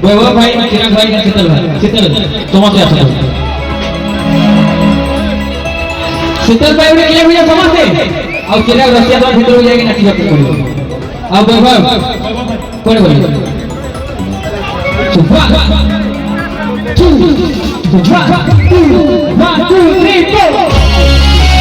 वैभव भाई, चिराग भाई, शीतल भाई, शीतल तुम्हारे आते शीतल भाई उन्हें किया भैया समझते और चिराग रसिया तो भीतर हो जाएगी ना ठीक है अब वैभव कौन बोले One, two, three, four.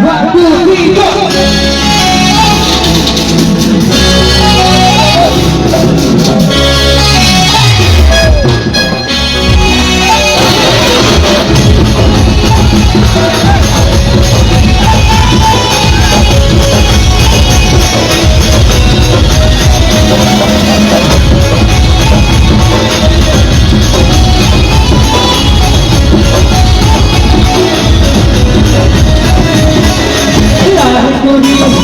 One, two, three, go! Thank you.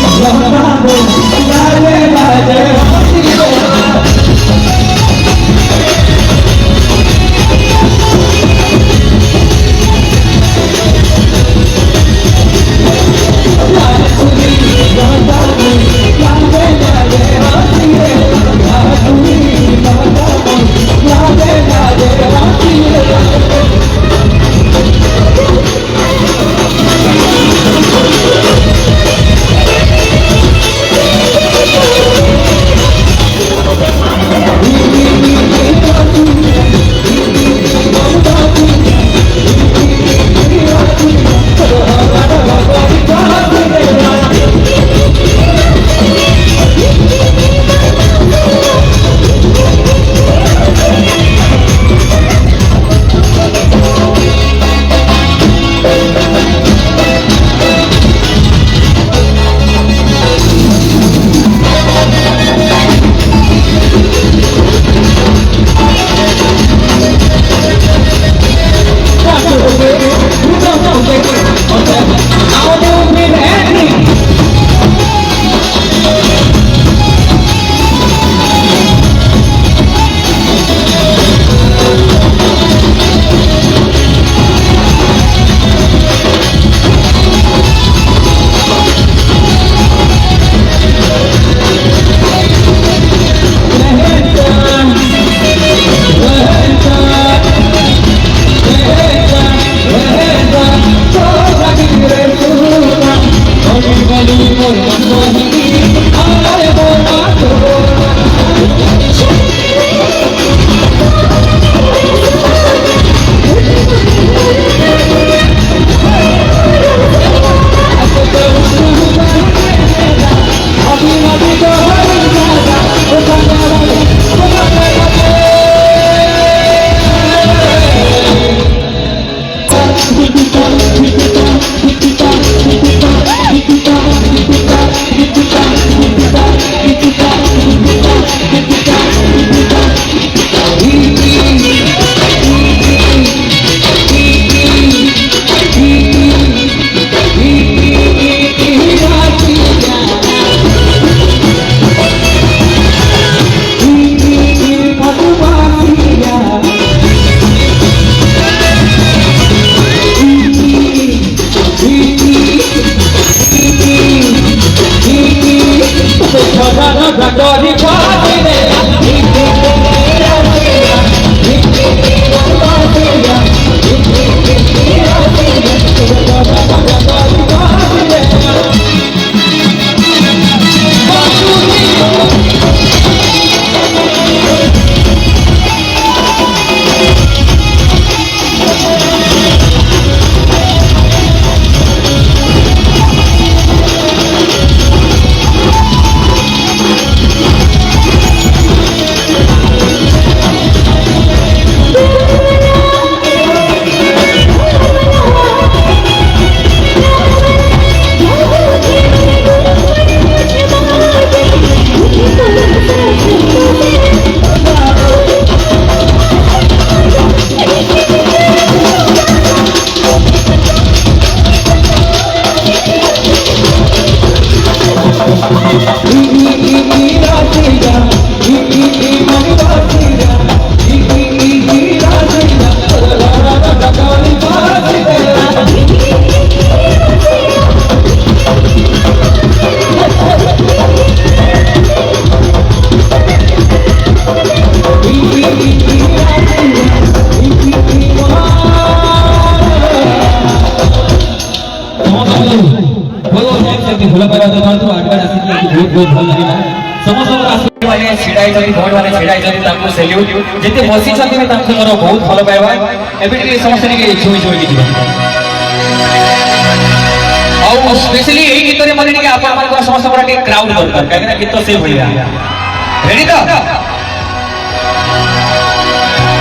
आइछथि भोट माने छेड़ा आइछथि तांको सैल्यूट जेते बसी छथि में तांको मोर बहुत भलो पाइबा एबे टिके समस्या के छुई छुई की जीवन और स्पेशली एही गीत रे मने टिके आपन मान को समस्या पर टिके क्राउड दरकार काहे ना गीत से भलिया रेडी तो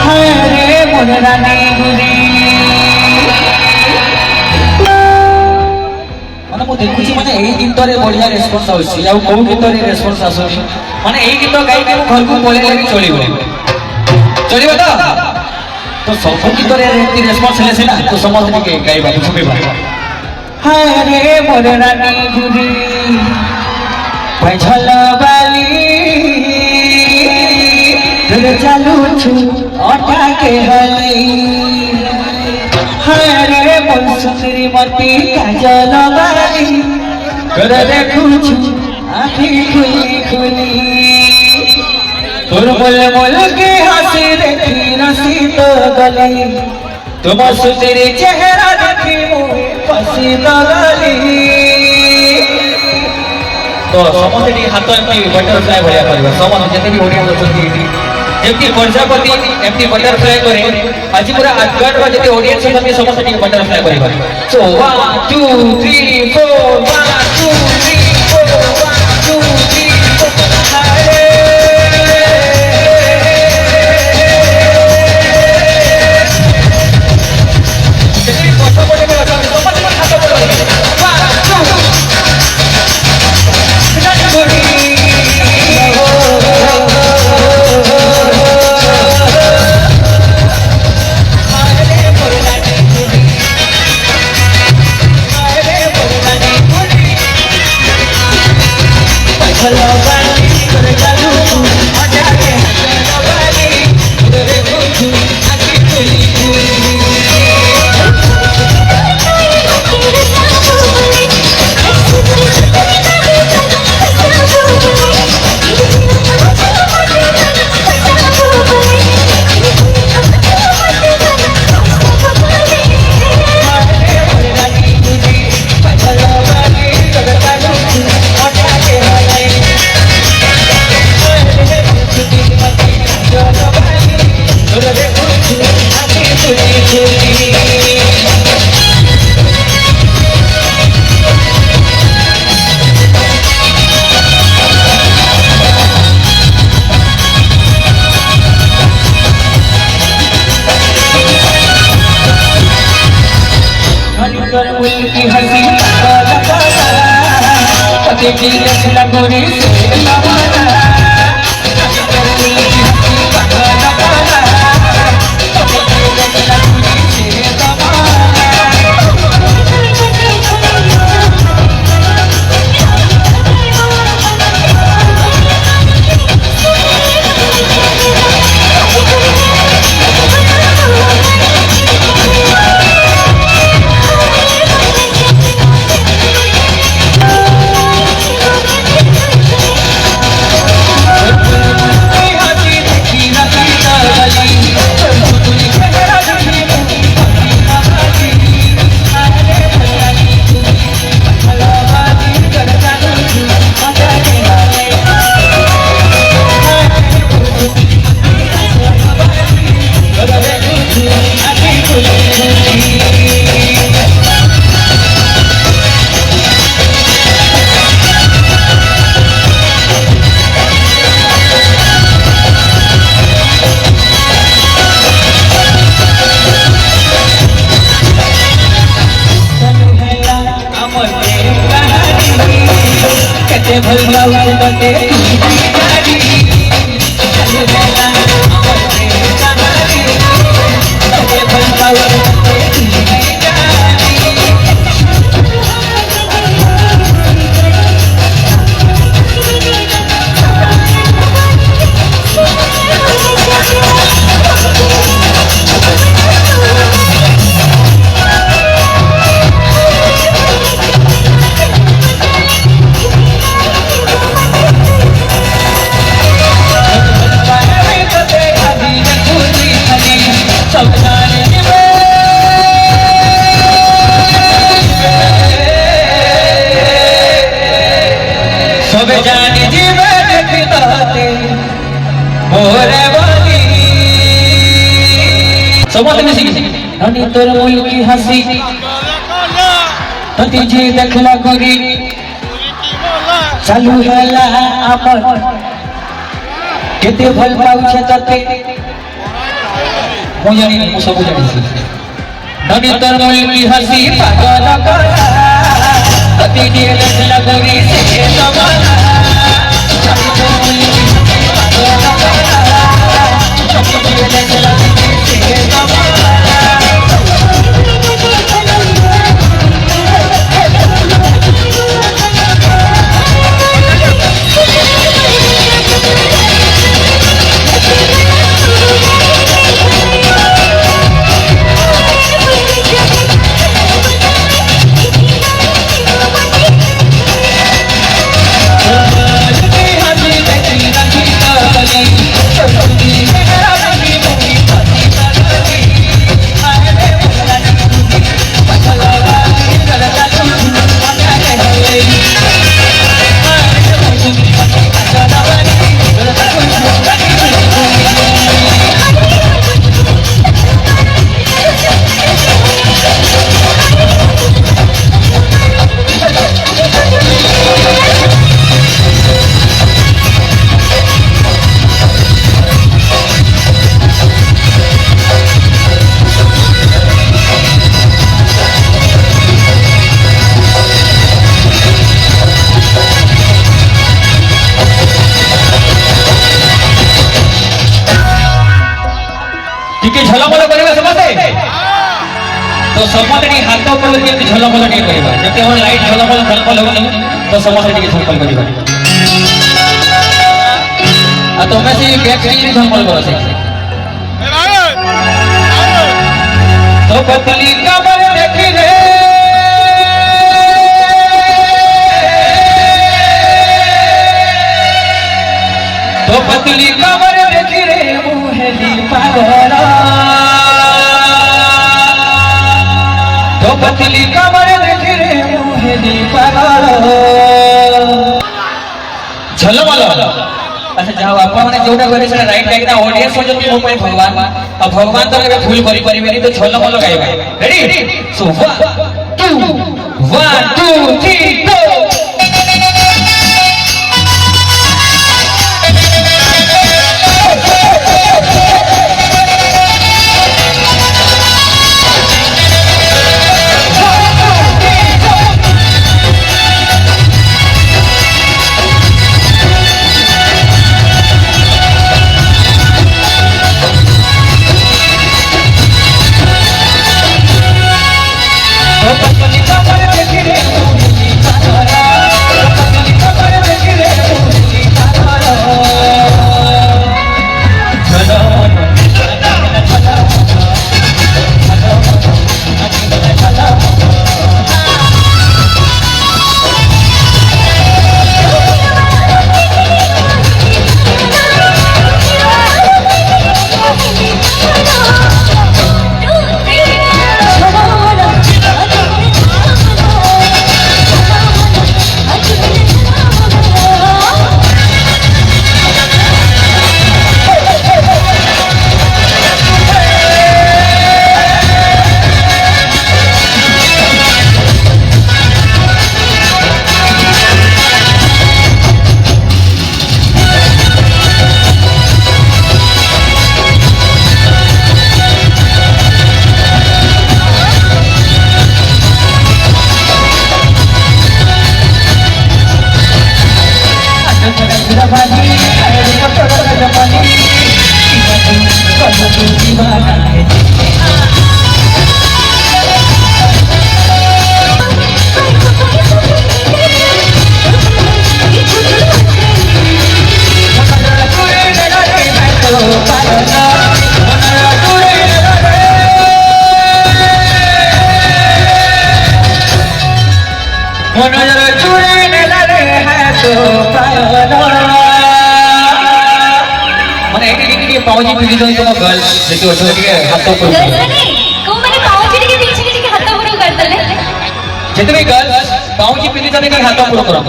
हाय रे मोर रानी गुरी माने मु देखुची माने एही गीत रे बढ़िया रेस्पॉन्स आउची आ को गीत रे रेस्पॉन्स आसुनी माने एही गीत गाई के घर को बोले लागि चलिबो चलिबो तो सब गीत रे एती रेस्पॉन्स ले से ना तो समझ के गाइबा सुबेबा हाय रे मोर रानी गुरी पैछल बाली रे चालू छु अटा के हली हाय रे मोर सुंदरी मती काजल बाली कर देखु छु आँखी खुली खुली तोर बोल बोल के हंसी देखी नसी तो गली तुम सुंदरी चेहरा देखी मुझे पसी तो गली तो समझे नहीं हाथ एमती बटरफ्लाई भलिया करबा समझ जते भी ओडिया अछथि एमती प्रजापति एमती बटरफ्लाई करे आज पूरा आजगढ़ रो जते ऑडियंस छथि समझ नहीं बटरफ्लाई करबा सो 1 2 3 4 1 2 3 4 1 2 3 4 समस्त मिसिक धनी तोर मुल की हंसी तती जे देखला गोरी चालू होला अपन केते भल पाउछे तते मु जानी मु सब जानी धनी तोर मुल की हंसी पागल कला तती जे देखला गोरी से समाना धनी तोर मुल की हंसी पागल कला तती जे देखला गोरी से समाना झलमल करबा समझे तो समस्त हाथ ऊपर के झलमल नहीं करबा जब हम लाइट झलमल झलमल होनी तो समस्त के झलमल करबा आ तो मैं से बैक साइड झलमल करो से तो पतली कमर देखी रे तो पतली कमर देखी रे मुहली पागल तो पतली कमर देखी रे मुहली पागल झलमल अच्छा जाओ आप माने जोटा करे से राइट लाइक ना ऑडियंस जो मो पे भगवान अब भगवान तो के भूल करि परिबेनी तो झलमल गाइबा रेडी सो 1 2 3 गो पावजी पीली तो तुम गर्ल जैसे ओछो के हाथ ऊपर गर्ल्स नहीं को मैंने पावजी के पीछे के हाथ ऊपर करतले जितने गर्ल्स पावजी पीली तो के हाथ ऊपर करो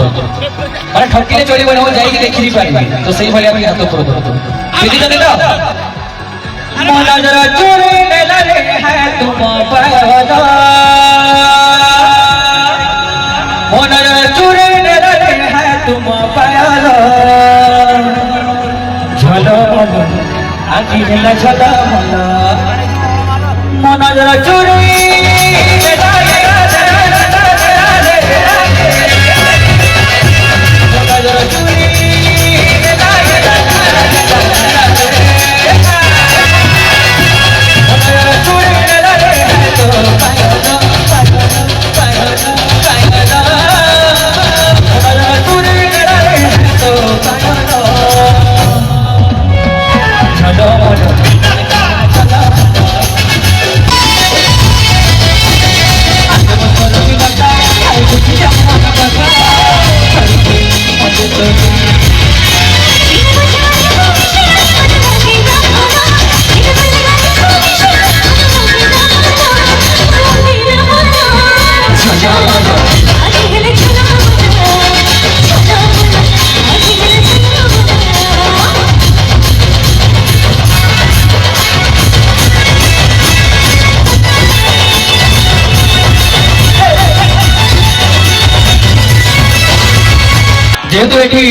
अरे ठक्कीले चोरी बने हो जाई कि देखि पाइबे तो सही भले आप हाथ ऊपर करो पीली तो मन जरा चोरी ने है तुम पागल मनर चुरे रहे है तुम पागल झलो আজি হেলা ঝলা মনর চুরে जेहेतु एठी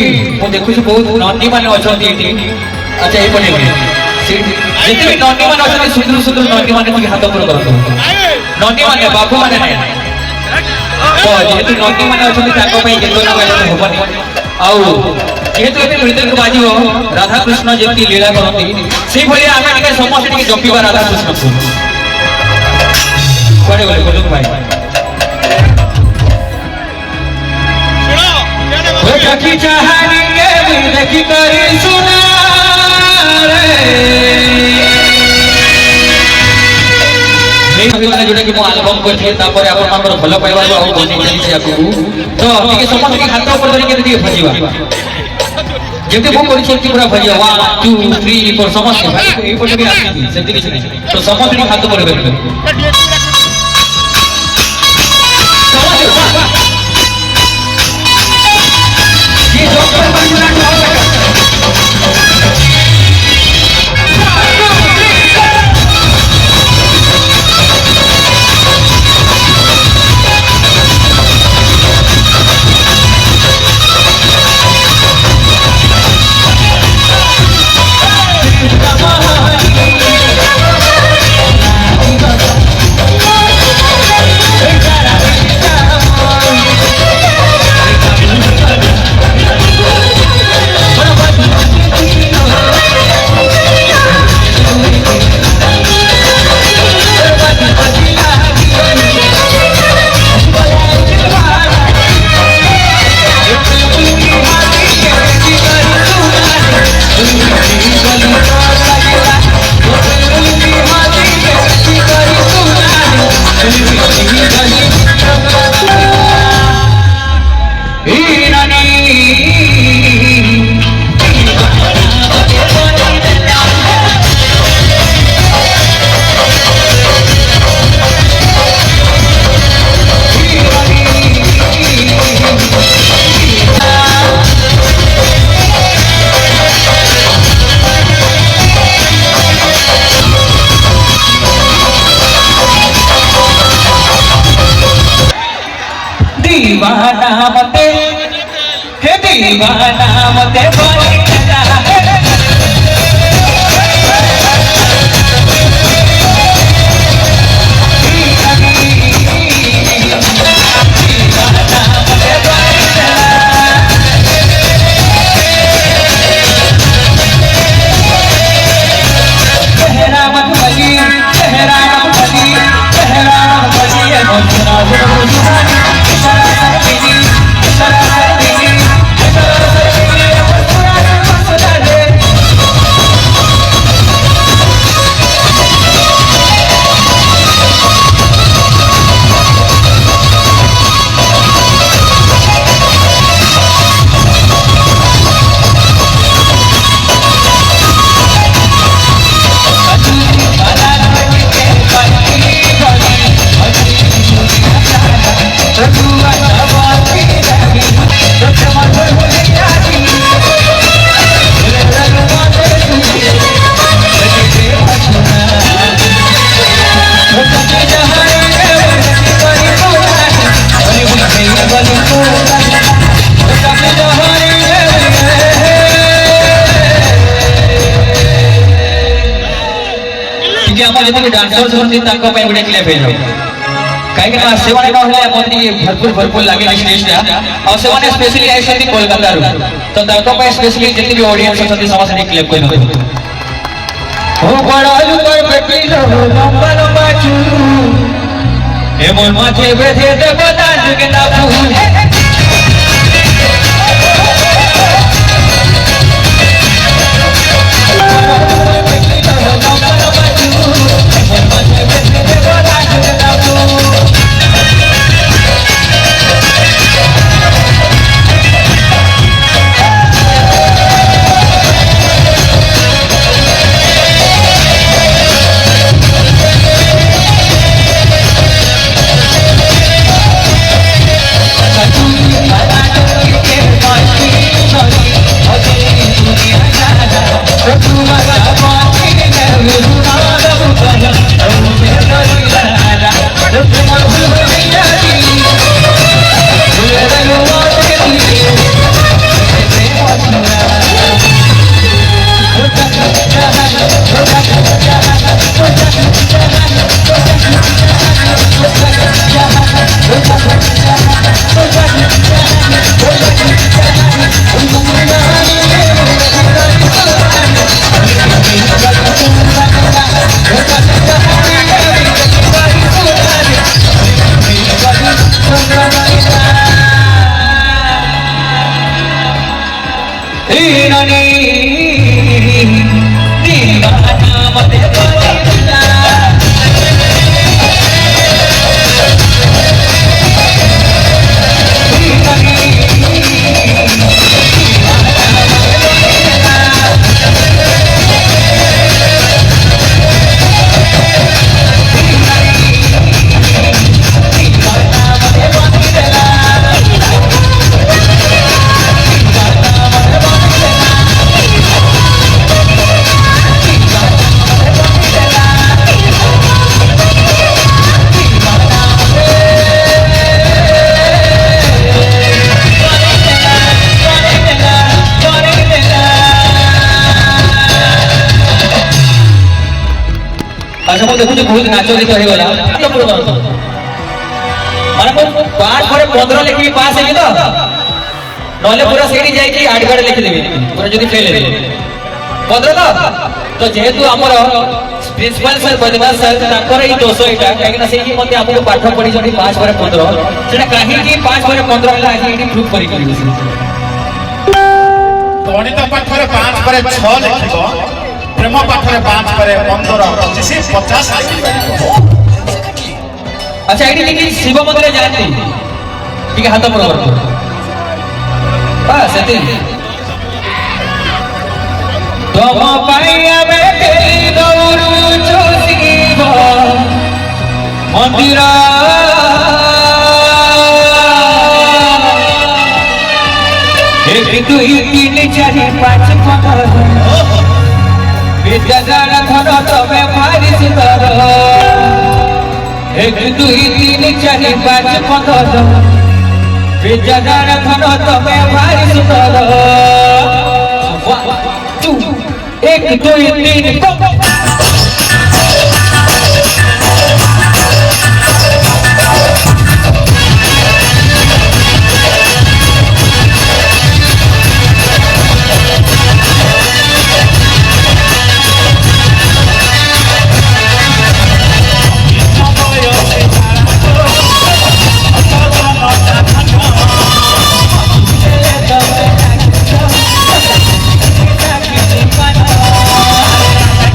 मु देखुछु बहुत नंदी माने अछंती एठी अच्छा ए पटे जेते भी नंदी माने अछंती सुंदर सुंदर नंदी माने के हाथ ऊपर करतो नंदी माने बाबू माने नहीं तो जेहेतु नंदी माने अछंती ताको पई गेलो ना गाइले होबनी आउ जेहेतु एठी मृदंग बाजियो राधा कृष्ण जेती लीला करती सेही भलिया आमे के समस्त के जपिबा राधा कृष्ण को कोडे बोले बोलुक भाई देखी चाहनी के देखी करी सुना रे नहीं अभी वाला जोड़ा कि मो एल्बम को थी तापर आपण मानकर भलो पाइबा आ बनी चली से आपको तो टिके समस्त के हाथ ऊपर धरि के दिए भजिबा जेते मो करि छी पूरा भजिया 1 2 3 4 समस्त भाई ए पटे भी आसी सेति किछ नहीं तो समस्त के हाथ ऊपर करबे दीवाना मते हे दीवाना मते बोली जा ଆମ ଯେତିକି ଡାନ୍ସର ଅଛନ୍ତି ତାଙ୍କ ପାଇଁ ଗୋଟେ କ୍ଲେପ୍ ହେଇଯାଉ କାହିଁକି ନା ସେମାନେ ନହେଲେ ମୋତେ ଭରପୁର ଲାଗେ ଷ୍ଟେଜଟା ଆଉ ସେମାନେ ସ୍ପେଶାଲି ଆସିଛନ୍ତି କୋଲକାତାରୁ ତ ତାଙ୍କ ପାଇଁ ସ୍ପେଶାଲି ଯେତିକି ଅଡିଏନ୍ସ ଅଛନ୍ତି ସମସ୍ତେ ଟିକେ କ୍ଲେପ୍ କରିଦେବେ ও বড় লুকর পেটিল লম্বা লম্বা চুল এমন মাঝে বেঁধে দেব তার গেঁদা ফুল अच्छा मैं देखुचे बहुत नाच गीत हो गला माने पाठ पर 15 लिखी पास है तो नले पूरा सेठी जाई कि 8 गाड़ लिख देबे पूरा जदी फेल है 15 तो जेहेतु हमर प्रिंसिपल सर बदमाश सर ताकर ही दोष एटा काहे ना सेही मते हमको पाठ पढी जदी 5 पर 15 सेटा काहे कि 5 पर 15 हला आही एटी प्रूफ करी करी गणित पाठ रे 5 पर 6 लिखिबो प्रेम पाठ रे 5 पर 15 25 50 अच्छा एटी लिखी शिव मंदिर जानती ठीक हाथ पर कर बस एती तुम पाइया बेटे दौड़ू चोसीब मंदिर एक दुई तीन चार पाँच विद्यादान धन तमे भारी सुंदर एक दुई तीन चार पाँच 15 विद्यादान धन तमे भारी सुंदर 1 2 1 2 3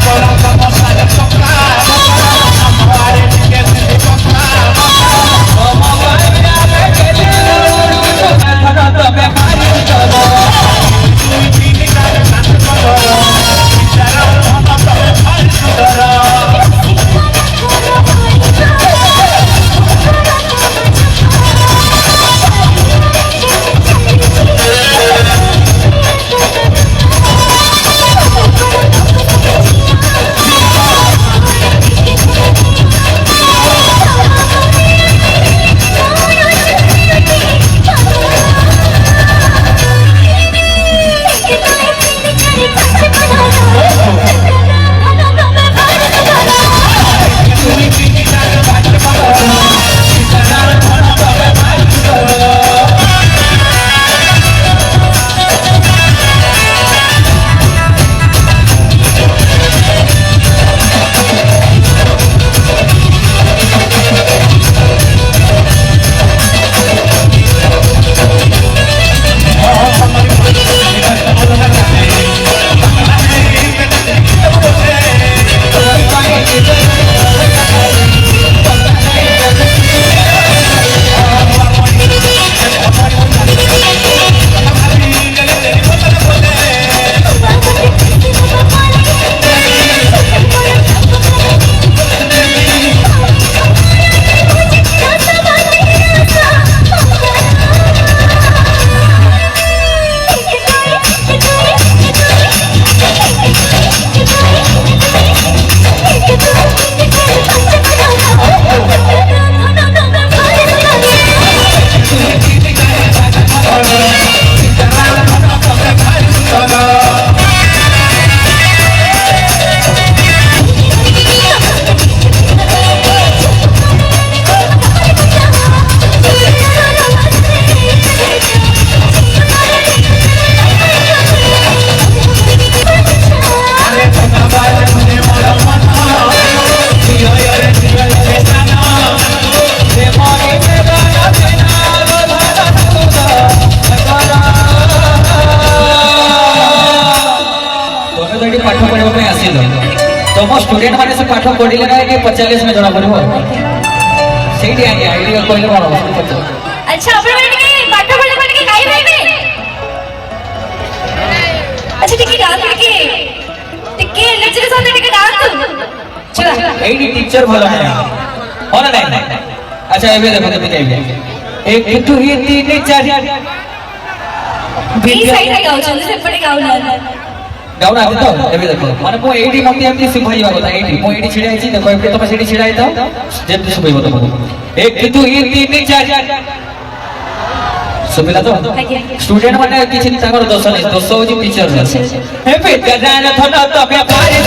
Hola पाठ पढ़िले ना कि 45 में जना पड़िबो सेठी आगे आइडिया कोइले कोन अच्छा आपण माने के पाठ पढले माने के गाई भाई अच्छा ठीक है डांस टिके लेक्चर साथ टिके डांस चला एडी टीचर भलो है होला नहीं अच्छा एबे देखो तो जाइबे एक टू ही तीन चार बी साइड गाओ चल से पड़े गाओ ना गाउना आते तो एबे देखो माने को एडी मते एमती सिखाइबा কথা एडी मो एडी छिड़ाई छी देखो एबे तुम सेडी छिड़ाई दो जेमती सिखाइबो तुम एक टू ही तीन चार सुबिला तो स्टूडेंट माने किछि ताकर दोष नै दोष होजी टीचर हे पे गजान थन तो व्यापारी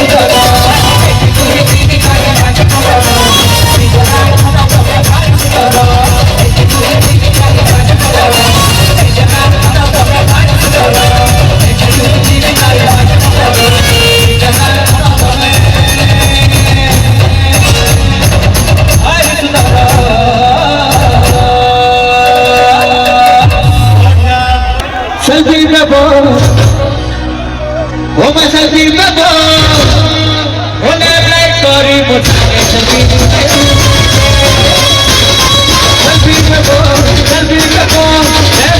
selfie में वो मैं selfie में वो उन्हें लाइक करी मुझे selfie में वो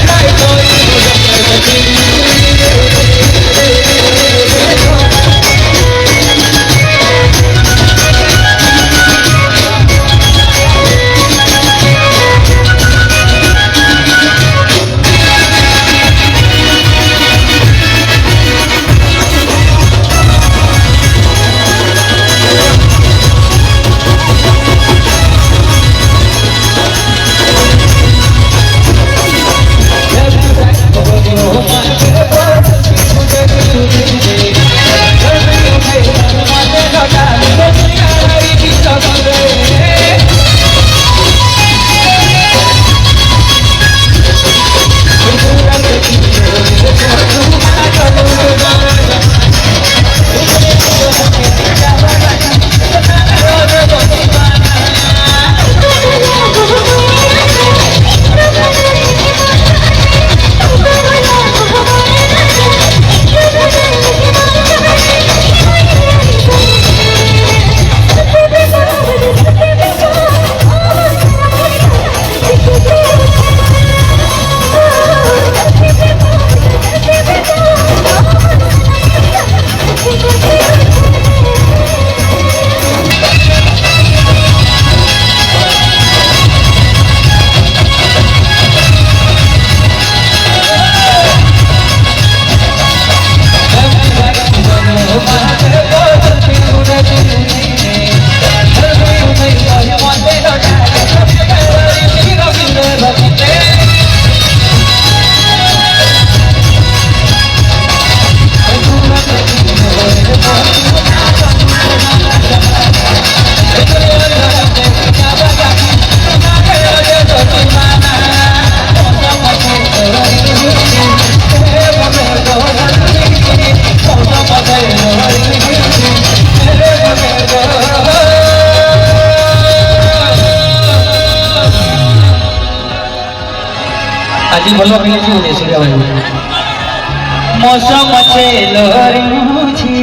लाइक करी आज बोलो मिले जी सूर्या भाई मौसम से लोरी मुझी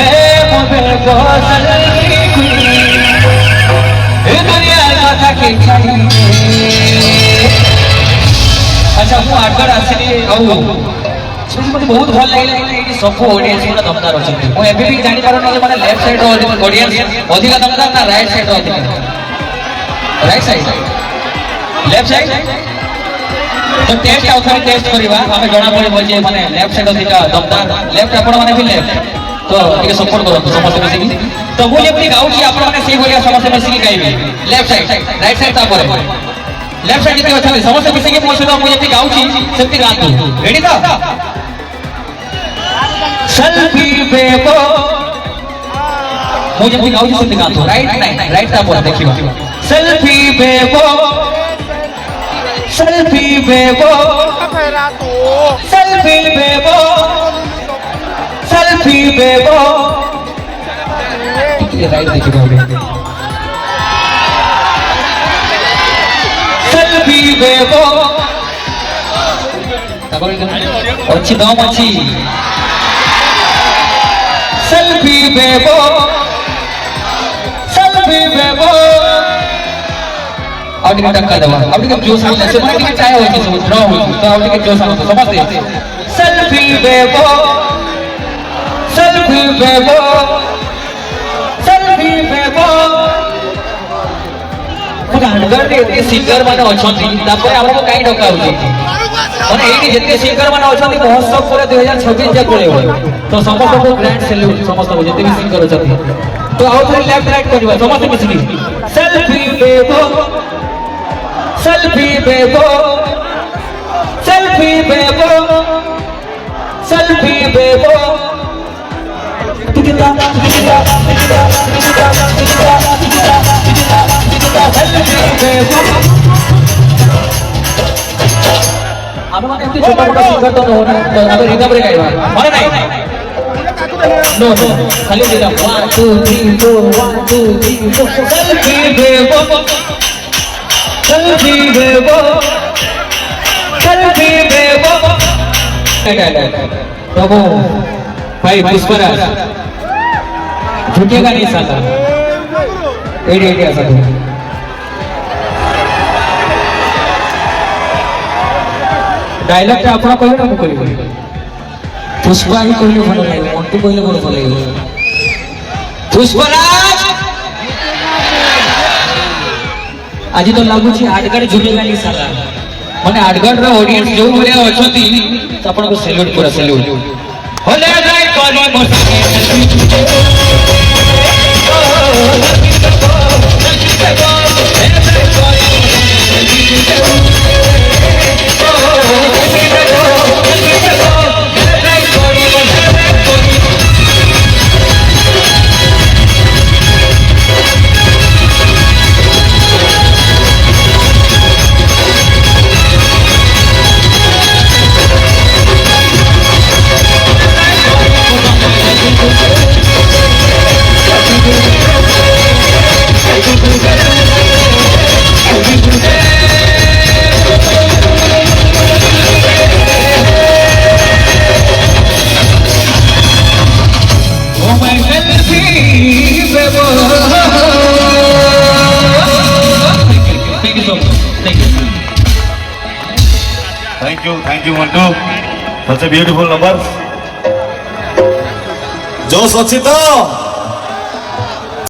ए मोबे गोसल की ए दुनिया कथा के खाई अच्छा मु आगड़ आसली आउ मते बहुत भल लागले एटी सब ऑडियंस गुला दमदार अछंती मु एबे भी जानि पारो नै माने लेफ्ट साइड रो ऑडियंस अधिक दमदार ना राइट साइड रो अधिक राइट साइड लेफ्ट साइड तो टेस्ट आउथरे टेस्ट करबा हमें जणा पड़े जे माने लेफ्ट साइड अधिक दमदार लेफ्ट आपण माने भी लेफ्ट तो टिके सपोर्ट करो समस्त मिसी तो मु जेपि गाउची आपण माने सेही भलिया समस्त मिसी गाइबे लेफ्ट साइड राइट साइड ता परे लेफ्ट साइड जेते अछि समस्त मिसी के मो सहित मु जेपि गाउची सेति गातु रेडी तो सेल्फी बेबो मु जेपि गाउची सेति गातु राइट नहीं राइट ता परे देखिबा सेल्फी बेबो सेल्फी बेबो सेल्फी बेबो सेल्फी बेबो ये राइट देखिबा सेल्फी बेबो अच्छी दम अच्छी सेल्फी बेबो ଟିକେ ଟଙ୍କା ଦେବା ଆଉ ଟିକେ ଜୋସ୍ ଆଣିଲେ ସେମାନେ ଟିକେ ଚାୟ ହଉଛି ସବୁ ଡ୍ର ହଉଛି ତ ଆଉ ଟିକେ ଜୋସ୍ ଆଣନ୍ତୁ ସମସ୍ତେ ସେଲ୍ଫି ବେବୋ ସେଲ୍ଫି ବେବୋ ସେଲ୍ଫି ବେବୋ ଆଡଗଡ଼ରେ ଏତେ ସିଙ୍ଗର ମାନେ ଅଛନ୍ତି ତାପରେ ଆମକୁ କାହିଁ ଡକା ହଉଛି ମାନେ ଏଇଠି ଯେତେ ସିଙ୍ଗର ମାନେ ଅଛନ୍ତି ମହୋତ୍ସବ ପରେ 2026 ଯାକ ପଳେଇବ ତ ସମସ୍ତଙ୍କୁ ଗ୍ରାଣ୍ଡ ସେଲ୍ୟୁଟ ସମସ୍ତଙ୍କୁ ଯେତେ ବି ସିଙ୍ଗର ଅଛନ୍ତି ତ ଆଉ ଥରେ ଲେଫ୍ଟ ରାଇଟ୍ କରିବା ସମସ୍ତେ ମିଶିକି ସେଲ୍ଫି ବେବୋ ସେଲ୍ଫି ବେବୋ ସେଲ୍ଫି ବେବୋ ସେଲ୍ଫି ବେବୋ ଟିକିଟା ଟିକିଟା ଟିକିଟା ଟିକିଟା ଟିକିଟା ଟିକିଟା ସେଲ୍ଫି ବେବୋ ଆମେ ମାନେ ଏମିତି ଛୋଟ ମୋଟ ସିଙ୍ଗର ତ ନୁହଁ ନା ତ ଆମେ ରିଦମରେ ଗାଇବା ମନେ ନାହିଁ नो नो खाली रिदम 1 2 3 4 1 2 3 4 सेल्फी बेबो सेल्फी बेबो सेल्फी बेबो प्रभु भाई पुष्पराज झुकेगा नहीं साला एडी एडी आसा तू डायलॉग टा आपण कहले ना कहले पुष्पा ही कहले भल लागे मंटू कहले भल लागे पुष्पराज आज तो लागुची आडगड़ झुकेगा नहीं साला माने आडगड़ रो ऑडियंस जो भलिया अछती तो आपण को सैल्यूट पूरा सैल्यूट होले जाय करी मस्ती Thank you, Mantu. Such a beautiful number. जोश अच्छी तो